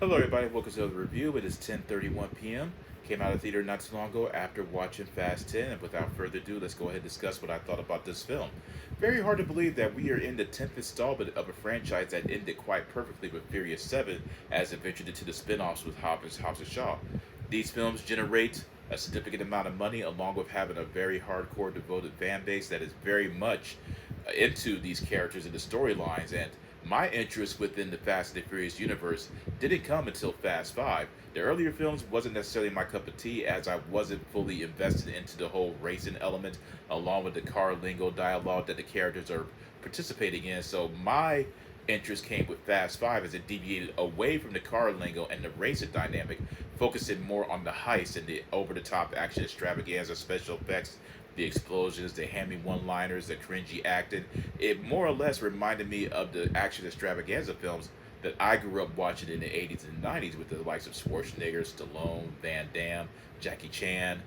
Hello, everybody. Welcome to the review. It is 10:31 p.m. Came out of theater not too long ago after watching Fast 10. And without further ado, let's go ahead and discuss what I thought about this film. Very hard to believe that we are in the 10th installment of a franchise that ended quite perfectly with Furious 7 as it ventured into the spin-offs with Hobbs and Shaw. These films generate a significant amount of money along with having a very hardcore devoted fan base that is very much into these characters and the storylines, and my interest within the Fast and the Furious universe didn't come until Fast 5. The earlier films wasn't necessarily my cup of tea as I wasn't fully invested into the whole racing element along with the car lingo dialogue that the characters are participating in. So my interest came with Fast 5 as it deviated away from the car lingo and the racing dynamic, focusing more on the heist and the over the top action extravaganza, special effects, the explosions, the hammy one liners, the cringy acting. It more or less reminded me of the action extravaganza films that I grew up watching in the 80s and 90s with the likes of Schwarzenegger, Stallone, Van Damme, Jackie Chan,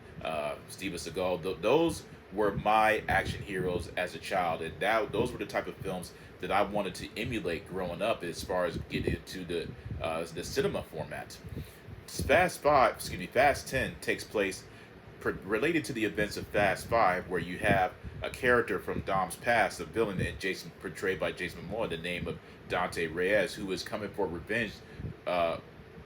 Steven Seagal. Those were my action heroes as a child, and those were the type of films that I wanted to emulate growing up as far as getting into the cinema format. Fast 10 takes place related to the events of Fast 5, where you have a character from Dom's past, a villain, and Jason portrayed by Jason Momoa, the name of Dante Reyes, who is coming for revenge uh,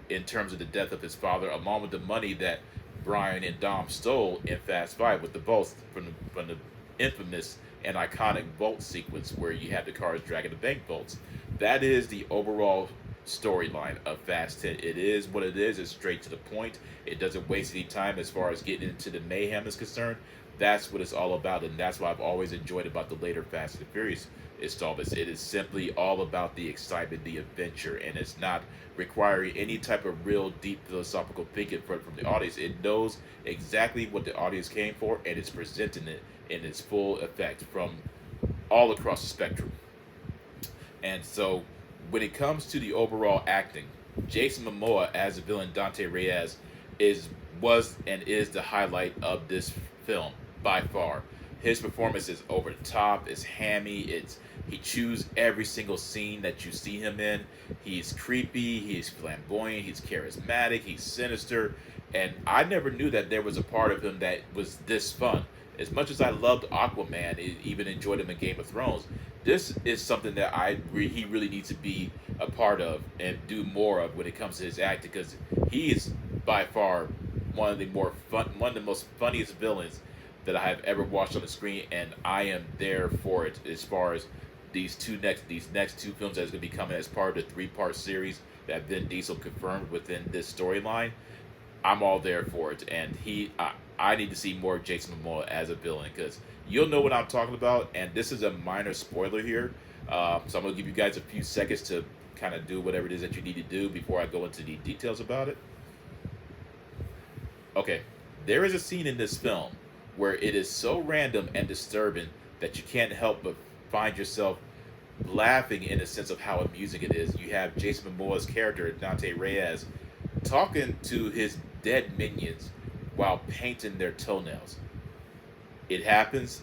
in terms of the death of his father, along with the money that Brian and Dom stole in Fast 5 with the vaults from the infamous and iconic vault sequence where you have the cars dragging the bank vaults. That is the overall storyline of Fast 10. It is what it is. It's straight to the point. It doesn't waste any time as far as getting into the mayhem is concerned. That's what it's all about, and that's what I've always enjoyed about the later Fast and Furious installments. It is simply all about the excitement, the adventure, and it's not requiring any type of real deep philosophical thinking from the audience. It knows exactly what the audience came for, and it's presenting it in its full effect from all across the spectrum. And so, when it comes to the overall acting, Jason Momoa as the villain Dante Reyes is was and is the highlight of this film by far. His performance is over the top, it's hammy, he chews every single scene that you see him in. He's creepy, he's flamboyant, he's charismatic, he's sinister, and I never knew that there was a part of him that was this fun. As much as I loved Aquaman, even enjoyed him in Game of Thrones, this is something that he really needs to be a part of and do more of when it comes to his acting, because he is by far one of the most funniest villains that I have ever watched on the screen, and I am there for it as far as these next two films that's going to be coming as part of the three-part series that Vin Diesel confirmed within this storyline. I'm all there for it, and I need to see more of Jason Momoa as a villain, because you'll know what I'm talking about. And this is a minor spoiler here, so I'm gonna give you guys a few seconds to kind of do whatever it is that you need to do before I go into the details about it. Okay, there is a scene in this film where it is so random and disturbing that you can't help but find yourself laughing in the sense of how amusing it is. You have Jason Momoa's character, Dante Reyes, talking to his dead minions while painting their toenails. It happens.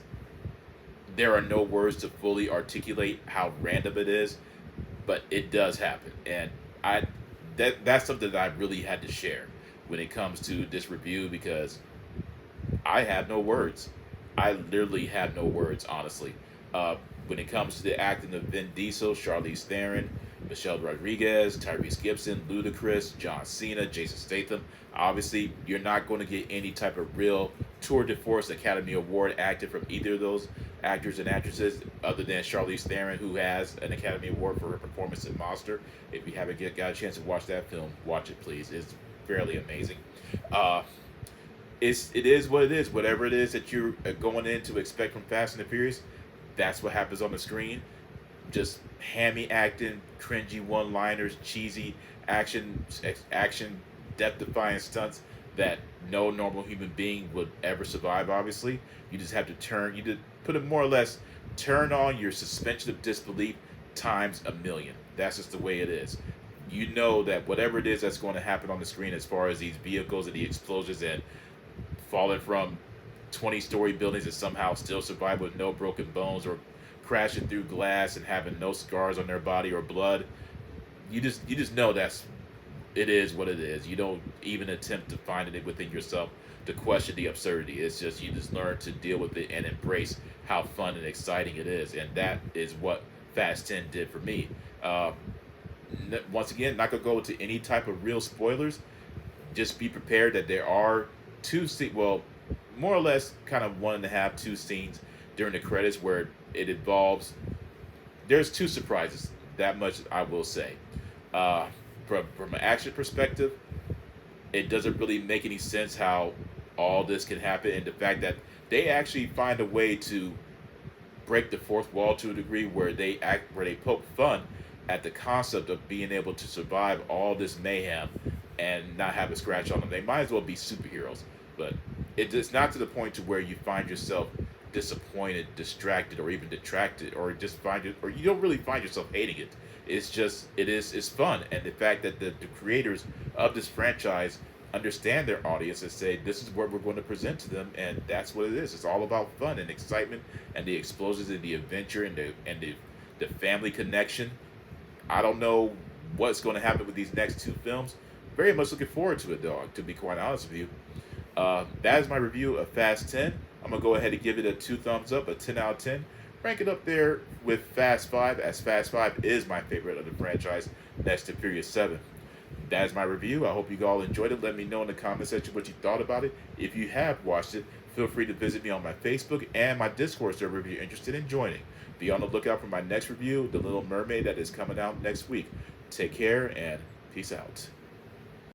There are no words to fully articulate how random it is, but it does happen. And I that's something that I really had to share when it comes to this review, because I have no words. I literally have no words, honestly. When it comes to the acting of Vin Diesel, Charlize Theron, Michelle Rodriguez, Tyrese Gibson, Ludacris, John Cena, Jason Statham, obviously you're not going to get any type of real tour de force Academy Award acting from either of those actors and actresses, other than Charlize Theron, who has an Academy Award for her performance in Monster. If you haven't got a chance to watch that film, watch it, please. It's fairly amazing. Uh, it is what it is. Whatever it is that you're going in to expect from Fast and the Furious, that's what happens on the screen. Just hammy acting, cringy one-liners, cheesy action, death-defying stunts that no normal human being would ever survive. Obviously, you just have to put it more or less, turn on your suspension of disbelief times a million. That's just the way it is. You know that whatever it is that's going to happen on the screen, as far as these vehicles and the explosions and falling from 20-story buildings and somehow still survive with no broken bones, or crashing through glass and having no scars on their body or blood, you just know that's it is what it is. You don't even attempt to find it within yourself to question the absurdity. It's just you just learn to deal with it and embrace how fun and exciting it is, and that is what Fast 10 did for me. Uh, Once again, not gonna go into any type of real spoilers. Just be prepared that there are well, more or less, kind of one and a half, two scenes during the credits where it involves. There's two surprises. That much I will say. Uh, from an action perspective, it doesn't really make any sense how all this can happen, and the fact that they actually find a way to break the fourth wall to a degree where they poke fun at the concept of being able to survive all this mayhem and not have a scratch on them. They might as well be superheroes, but it's not to the point to where you find yourself disappointed, distracted, or even detracted, or just find it, or you don't really find yourself hating it. It's just it's fun, and the fact that the creators of this franchise understand their audience and say this is what we're going to present to them, and that's what it is. It's all about fun and excitement and the explosions and the adventure and the family connection. I don't know what's going to happen with these next two films. Very much looking forward to it, though, to be quite honest with you. That is my review of Fast 10. I'm going to go ahead and give it a 2 thumbs up, a 10 out of 10. Rank it up there with Fast 5, as Fast 5 is my favorite of the franchise, next to Furious 7. That is my review. I hope you all enjoyed it. Let me know in the comment section what you thought about it. If you have watched it, feel free to visit me on my Facebook and my Discord server if you're interested in joining. Be on the lookout for my next review, The Little Mermaid, that is coming out next week. Take care and peace out.